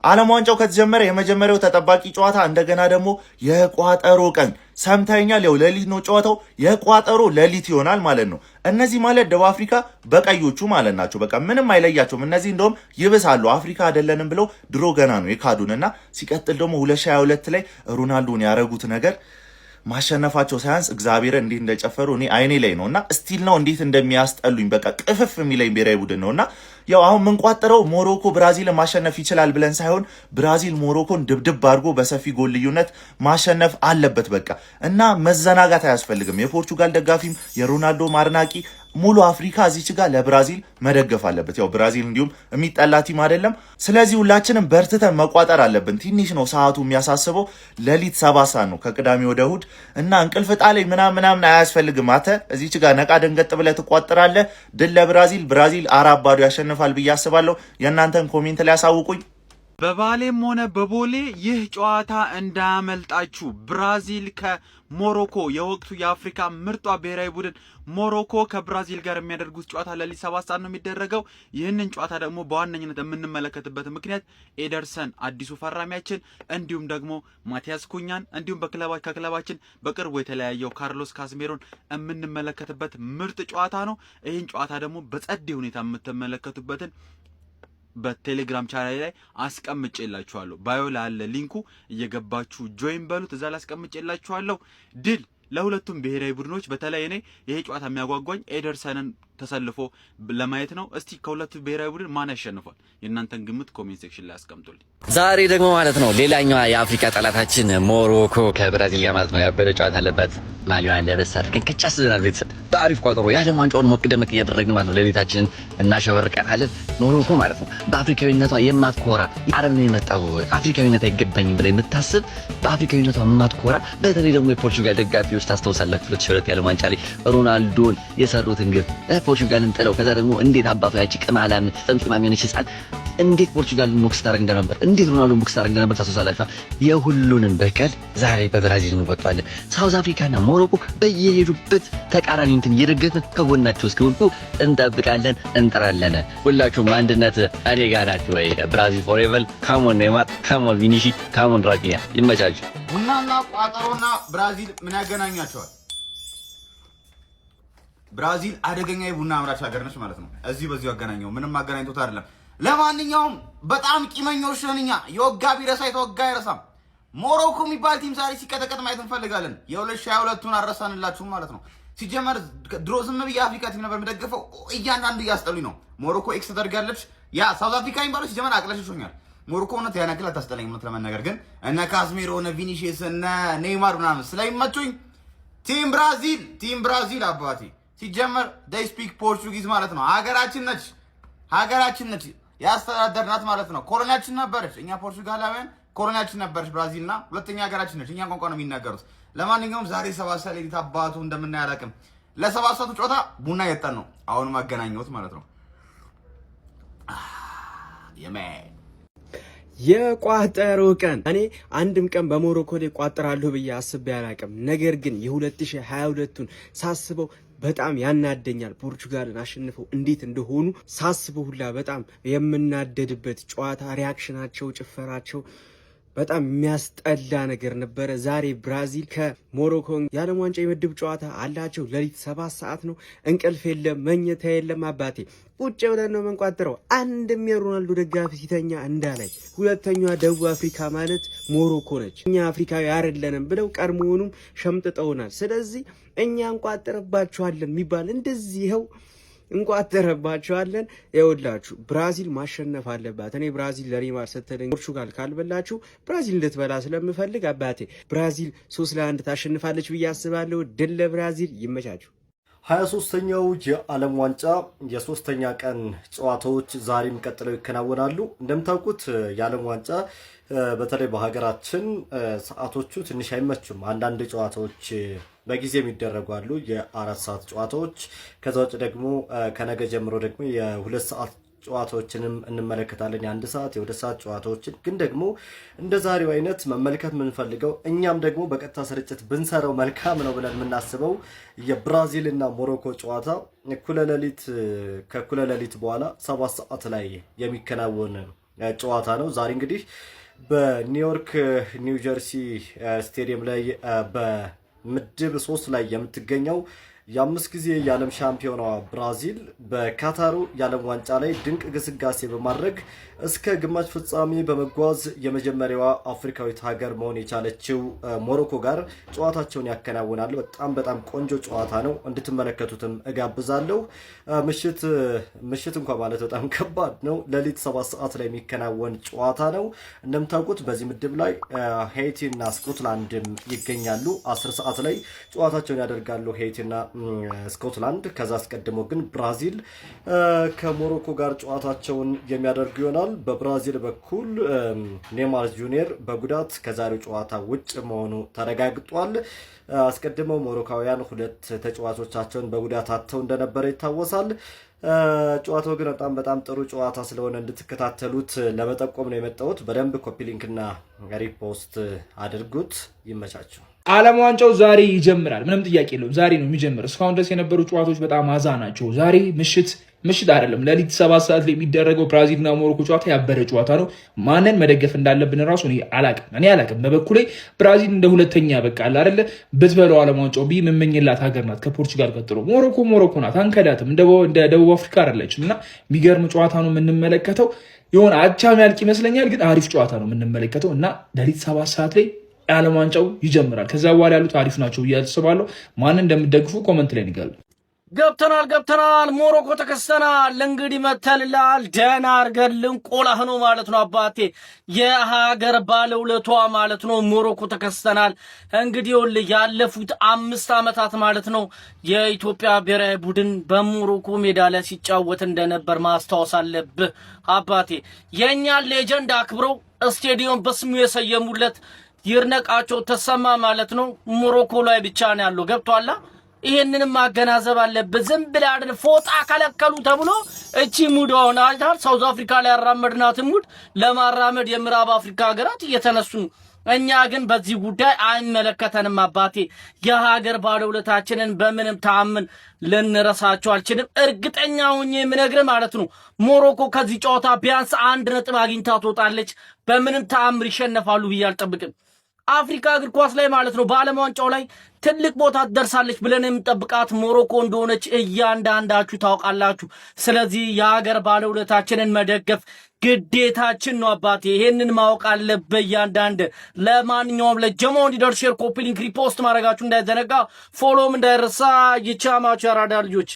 ዓለም ዋንጫው ከተጀመረ የመጀመሪያው ተጠባቂ ጨዋታ እንደገና ደግሞ የቋጠሮ ቀን ሰምታኛል። ያው ሌሊት ነው ጨዋታው፣ የቋጠሮ ሌሊት ይሆናል ማለት ነው። እነዚህ ማለት ደቡብ አፍሪካ በቀዮቹ ማለት ናቸው። በቃ ምንም አይለያቸውም። እነዚህ እንደውም ይብሳሉ። አፍሪካ አይደለንም ብለው ድሮ ገና ነው የካዱንና ሲቀጥል ደግሞ 2022 ላይ ሮናልዶን ያረጉት ነገር ማሸነፋቸው ሳያንስ እግዚአብሔር እንዴት እንደጨፈሩ እኔ አይኔ ላይ ነውና ስቲል ነው እንዴት እንደሚያስጠሉኝ በቃ ቅፍፍ የሚለኝ ብሔራዊ ቡድን ነውና ያው አሁን ምንቋጥረው ሞሮኮ ብራዚልን ማሸነፍ ይችላል ብለን ሳይሆን ብራዚል ሞሮኮን ድብድብ አድርጎ በሰፊ ጎል ልዩነት ማሸነፍ አለበት በቃ እና መዘናጋት አያስፈልግም። የፖርቹጋል ደጋፊም የሮናልዶ ማርናቂ ሙሉ አፍሪካ እዚች ጋር ለብራዚል መደገፍ አለበት። ያው ብራዚል እንዲሁም የሚጠላ ቲም አይደለም። ስለዚህ ሁላችንም በርትተን መቋጠር አለብን። ትንሽ ነው ሰዓቱ የሚያሳስበው፣ ሌሊት 7 ሰዓት ነው ከቅዳሜ ወደ እሑድ እና እንቅልፍ ጣለኝ ምናምን አያስፈልግም። አንተ እዚች ጋር ነቃ ደንገጥ ብለህ ትቋጥራለህ። ድል ለብራዚል። ብራዚል 4-0 ያሸንፋል ብዬ አስባለሁ። የእናንተን ኮሜንት ላይ አሳውቁኝ። በባሌም ሆነ በቦሌ ይህ ጨዋታ እንዳያመልጣችሁ። ብራዚል ከሞሮኮ የወቅቱ የአፍሪካ ምርጧ ብሔራዊ ቡድን ሞሮኮ ከብራዚል ጋር የሚያደርጉት ጨዋታ ሌሊት 7 ሰዓት ነው የሚደረገው። ይህንን ጨዋታ ደግሞ በዋነኝነት የምንመለከትበት ምክንያት ኤደርሰን አዲሱ ፈራሚያችን እንዲሁም ደግሞ ማቲያስ ኩኛን እንዲሁም ከክለባችን በቅርቡ የተለያየው ካርሎስ ካስሜሮን የምንመለከትበት ምርጥ ጨዋታ ነው። ይህን ጨዋታ ደግሞ በጸዴ ሁኔታ የምትመለከቱበትን በቴሌግራም ቻናል ላይ አስቀምጬላችኋለሁ። ባዮ ላይ አለ ሊንኩ፣ እየገባችሁ ጆይን በሉት። እዛ ላይ አስቀምጬላችኋለሁ። ድል ለሁለቱም ብሔራዊ ቡድኖች። በተለይ እኔ ይሄ ጨዋታ የሚያጓጓኝ ኤደርሰንን ተሰልፎ ለማየት ነው። እስቲ ከሁለቱ ብሔራዊ ቡድን ማን ያሸንፋል? የእናንተን ግምት ኮሜንት ሴክሽን ላይ አስቀምጡልኝ። ዛሬ ደግሞ ማለት ነው ሌላኛዋ የአፍሪካ ጠላታችን ሞሮኮ ከብራዚል ጋር ማለት ነው ያበደ ጨዋታ አለበት። ማሊያን ለበሳት ግን ከቻስናል ቤተሰብ በአሪፍ ቋጠሮ የዓለም ዋንጫውን ሞቅ ደመቅ እያደረግን ማለት ነው ሌሊታችንን እናሸበርቀናለን። ሞሮኮ ማለት ነው በአፍሪካዊነቷ የማትኮራ የአረብ ነው የመጣው አፍሪካዊነት አይገባኝም ብላ የምታስብ በአፍሪካዊነቷ የማትኮራ በተለይ ደግሞ የፖርቹጋል ደጋፊዎች ታስታውሳላችሁ 2002 የዓለም ዋንጫ ላይ ሮናልዶን የሰሩትን ግብ ፖርቹጋልን ጥለው ከዛ ደግሞ እንዴት አባቱ ያቺ ቅማላም ጥምጥማም የሆነች ህፃን እንዴት ፖርቹጋልን ሞክስ ታደርግ እንደነበር እንዴት ሮናልዶ ሞክስ ታደርግ እንደነበር ታስታውሳላችሁ። የሁሉንም በቀል ዛሬ በብራዚል እንወጣለን። ሳውዝ አፍሪካና ሞሮኮ በየሄዱበት ተቃራኒ እንትን እየደገፍን ከጎናቸው እስኪወጡ እንጠብቃለን፣ እንጠራለን። ሁላችሁም አንድነት እኔ ጋር ናችሁ ወይ? ብራዚል ፎሬቨር። ካሞን ኔይማር፣ ካሞን ቪኒሺ፣ ካሞን ራፊኛ። ይመቻችሁ። ቡናና ቋጠሮና ብራዚል ምን ያገናኛቸዋል? ብራዚል አደገኛ የቡና አምራች ሀገር ነች ማለት ነው። በዚሁ አገናኘው ምንም አገናኝቶት አይደለም። ለማንኛውም በጣም ቂመኞች ነን እኛ። የወጋ ቢረሳ የተወጋ አይረሳም። ሞሮኮ የሚባል ቲም ዛሬ ሲቀጠቀጥ ማየት እንፈልጋለን። የ2022ቱን አረሳንላችሁም ማለት ነው። ሲጀመር ድሮ ዝም ብዬ አፍሪካ ቲም ነበር የምደግፈው። እያንዳንዱ እያስጠሉኝ ነው። ሞሮኮ ኤክስ ተደርጋለች። ያ ሳውዝ አፍሪካ የሚባለው ሲጀመር አቅለሽሾኛል። ሞሮኮ እውነት ያን ያክል አታስጠላኝ እውነት ለመናገር ግን እነ ካስሜሮ እነ ቪኒሺየስ እነ ኔይማር ምናምን ስለሚመቹኝ ቲም ብራዚል አባቴ። ሲጀመር they speak ፖርቹጊዝ ማለት ነው። ሀገራችን ነች ያስተዳደርናት ማለት ነው። ኮሎኒያችን ነበረች። እኛ ፖርቹጋላውያን ኮሎኒያችን ነበረች ብራዚልና ሁለተኛ ሀገራችን ነች። እኛ ቋንቋ ነው የሚናገሩት። ለማንኛውም ዛሬ 7 ሰዓት ሌሊት አባቱ እንደምናያላቅም ለ7 ሰዓቱ ጨዋታ ቡና የጠን ነው። አሁንም አገናኘሁት ማለት ነው። የቋጠሮ ቀን እኔ አንድም ቀን በሞሮኮ ላይ ቋጥራለሁ ብዬ አስቤ አላቅም። ነገር ግን የ2022ቱን ሳስበው በጣም ያናደኛል። ፖርቹጋልን አሸንፈው እንዴት እንደሆኑ ሳስበው ሁላ በጣም የምናደድበት ጨዋታ፣ ሪያክሽናቸው፣ ጭፈራቸው በጣም የሚያስጠላ ነገር ነበረ። ዛሬ ብራዚል ከሞሮኮ የዓለም ዋንጫ የምድብ ጨዋታ አላቸው። ሌሊት 7 ሰዓት ነው። እንቅልፍ የለም፣ መኝታ የለም። አባቴ ቁጭ ብለን ነው መንቋጥረው። አንድም የሮናልዶ ደጋፊ ሲተኛ እንዳላይ። ሁለተኛዋ ደቡብ አፍሪካ ማለት ሞሮኮ ነች። እኛ አፍሪካዊ አይደለንም ብለው ቀድሞውኑም ሸምጥጠውናል። ስለዚህ እኛ እንቋጥርባቸዋለን የሚባል እንደዚህ ይኸው እንቋጥርባቸዋለን። ይኸውላችሁ ብራዚል ማሸነፍ አለባት። እኔ ብራዚል ለኔይማር ስትል ፖርቹጋል ካልበላችሁ ብራዚል እንድትበላ ስለምፈልግ አባቴ ብራዚል 3-1 ታሸንፋለች ብዬ አስባለሁ። ድል ለብራዚል። ይመቻችሁ። 23ኛው የዓለም ዋንጫ የሶስተኛ ቀን ጨዋታዎች ዛሬም ቀጥለው ይከናወናሉ። እንደምታውቁት የዓለም ዋንጫ በተለይ በሀገራችን ሰዓቶቹ ትንሽ አይመቹም። አንዳንድ ጨዋታዎች በጊዜ የሚደረጉ አሉ፣ የ4 ሰዓት ጨዋታዎች። ከዛ ውጭ ደግሞ ከነገ ጀምሮ ደግሞ የ2 ሰዓት ጨዋታዎችንም እንመለከታለን። የ1 ሰዓት የ2 ሰዓት ጨዋታዎችን ግን ደግሞ እንደ ዛሬው አይነት መመልከት የምንፈልገው እኛም ደግሞ በቀጥታ ስርጭት ብንሰራው መልካም ነው ብለን የምናስበው የብራዚል እና ሞሮኮ ጨዋታ ከእኩለ ሌሊት በኋላ 7 ሰዓት ላይ የሚከናወን ጨዋታ ነው። ዛሬ እንግዲህ በኒውዮርክ ኒውጀርሲ ስቴዲየም ላይ በምድብ 3 ላይ የምትገኘው የ5 ጊዜ የዓለም ሻምፒዮኗ ብራዚል በካታሩ የዓለም ዋንጫ ላይ ድንቅ ግስጋሴ በማድረግ እስከ ግማሽ ፍጻሜ በመጓዝ የመጀመሪያዋ አፍሪካዊት ሀገር መሆን የቻለችው ሞሮኮ ጋር ጨዋታቸውን ያከናውናሉ። በጣም ቆንጆ ጨዋታ ነው፣ እንድትመለከቱትም እጋብዛለሁ። ምሽት እንኳን ማለት በጣም ከባድ ነው። ሌሊት 7 ሰዓት ላይ የሚከናወን ጨዋታ ነው። እንደምታውቁት በዚህ ምድብ ላይ ሄይቲና ስኮትላንድም ይገኛሉ። 10 ሰዓት ላይ ጨዋታቸውን ያደርጋሉ ሄይቲና ስኮትላንድ። ከዛ አስቀድሞ ግን ብራዚል ከሞሮኮ ጋር ጨዋታቸውን የሚያደርጉ ይሆናል። በብራዚል በኩል ኔይማር ጁኒየር በጉዳት ከዛሬው ጨዋታ ውጭ መሆኑ ተረጋግጧል። አስቀድመው ሞሮካውያን 2 ተጫዋቾቻቸውን በጉዳት አጥተው እንደነበረ ይታወሳል። ጨዋታው ግን በጣም ጥሩ ጨዋታ ስለሆነ እንድትከታተሉት ለመጠቆም ነው የመጣሁት። በደንብ ኮፒ ሊንክና ሪፖስት አድርጉት። ይመቻችሁ። ዓለም ዋንጫው ዛሬ ይጀምራል። ምንም ጥያቄ የለውም። ዛሬ ነው የሚጀምር። እስካሁን ድረስ የነበሩ ጨዋታዎች በጣም አዛ ናቸው። ዛሬ ምሽት አይደለም ሌሊት 7 ሰዓት ላይ የሚደረገው ብራዚልና ሞሮኮ ጨዋታ ያበረ ጨዋታ ነው። ማንን መደገፍ እንዳለብን ራሱ እኔ አላቅም። በበኩሌ ብራዚል እንደ ሁለተኛ በቃል አይደለ ብትበለው ዓለም ዋንጫው መመኝላት ሀገር ናት ከፖርቹጋል ቀጥሎ። ሞሮኮ ናት፣ አንከዳትም። እንደ ደቡብ አፍሪካ አይደለችም እና የሚገርም ጨዋታ ነው የምንመለከተው። የሆነ አቻ የሚያልቅ ይመስለኛል፣ ግን አሪፍ ጨዋታ ነው የምንመለከተው እና ሌሊት 7 ሰዓት ላይ የዓለም ዋንጫው ይጀምራል። ከዛ በኋላ ያሉት አሪፍ ናቸው ብዬ አስባለሁ። ማንን እንደምትደግፉ ኮመንት ላይ ንገሩ። ገብተናል። ሞሮኮ ተከስተናል። እንግዲህ መተልላል። ደህና አድርገን ልንቆላህ ነው ማለት ነው አባቴ። የሀገር ባለውለቷ ማለት ነው ሞሮኮ ተከስተናል። እንግዲህ ያለፉት 5 ዓመታት ማለት ነው የኢትዮጵያ ብሔራዊ ቡድን በሞሮኮ ሜዳ ላይ ሲጫወት እንደነበር ማስታወስ አለብህ አባቴ። የእኛን ሌጀንድ አክብረው ስቴዲየም በስሙ የሰየሙለት ይርነቃቸው ተሰማ ማለት ነው ሞሮኮ ላይ ብቻ ነው ያለው። ገብቷላ? ይሄንንም ማገናዘብ አለበት። ዝም ብለህ አይደል ፎጣ ከለከሉ ተብሎ እቺ ሙድ ሆነ አይታል። ሳውዝ አፍሪካ ላይ ያራመድናት ሙድ ለማራመድ የምዕራብ አፍሪካ ሀገራት እየተነሱ ነው። እኛ ግን በዚህ ጉዳይ አይመለከተንም አባቴ። የሀገር ባለውለታችንን በምንም ተአምን ልንረሳቸው አልችልም። እርግጠኛ ሆኜ የምነግርህ ማለት ነው ሞሮኮ ከዚህ ጨዋታ ቢያንስ 1 ነጥብ አግኝታ ትወጣለች። በምንም ተአምር ይሸነፋሉ ብዬ አልጠብቅም። አፍሪካ እግር ኳስ ላይ ማለት ነው በዓለም ዋንጫው ላይ ትልቅ ቦታ ትደርሳለች ብለን የምንጠብቃት ሞሮኮ እንደሆነች እያንዳንዳችሁ ታውቃላችሁ። ስለዚህ የሀገር ባለውለታችንን መደገፍ ግዴታችን ነው አባቴ። ይሄንን ማወቅ አለበት እያንዳንድ። ለማንኛውም ለጀሞ እንዲደርስ ሼር፣ ኮፒ ሊንክ፣ ሪፖስት ማድረጋችሁ እንዳይዘነጋ፣ ፎሎም እንዳይረሳ። ይቻማችሁ ያራዳ ልጆች።